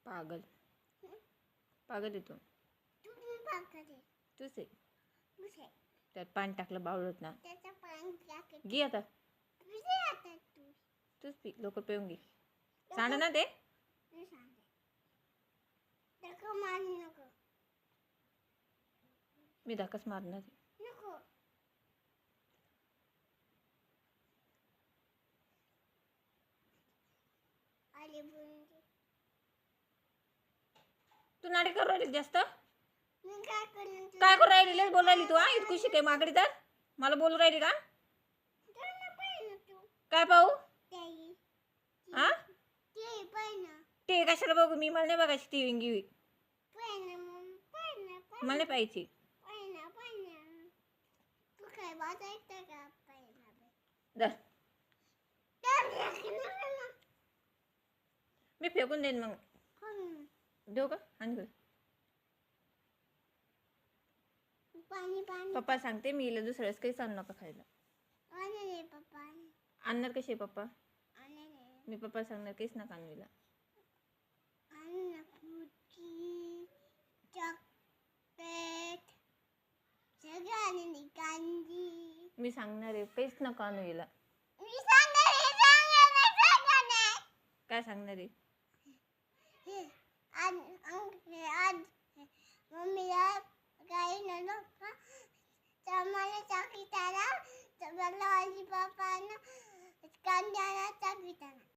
पागल पागल आहे तू. तुम्ही पागल आहे. तूच आहे. तुझे त्यात पाणी टाकलं बावळत ना. त्याचा पाणी टाकत घे आता. तुझे आता तूच पी लवकर पिऊन घे. सांड ना ते. तू सांग नको मारू नको मी धक्काच मारणार आहे. नको आले बोलून तू नाटक करू राहिली जास्त. मी काय करून काय करू राहिली लय बोल राहिली तू. हा इतकू शिकाय मागडी तर मला बोलू राहिली का. तुला पाहिजे तू काय पाहू. त्याई हा ते पाहिजे ते कशाला बघू मी. मला नाही बघायची टी व्ही गिवी. पाहिजे मला नाही पाहिजे. पाहिजे तू काय वाजायचं का पाहिजे धर मी फेकून देईन मग. देऊ का आणि पाणी पाणी पप्पा सांगते मी हिला दुसऱ्या वेळेस काही सांगू नका खायला. आले पप्पा आणणार कशी आहे पप्पा. आले मी पप्पा सांगणार काहीच नका आणू हिला. आले कुकी चॉकलेट सगळं आले कांदी. मी सांगणार आहे काहीच नका आणू हिला. मी सांगणार काय सांगणार आहे.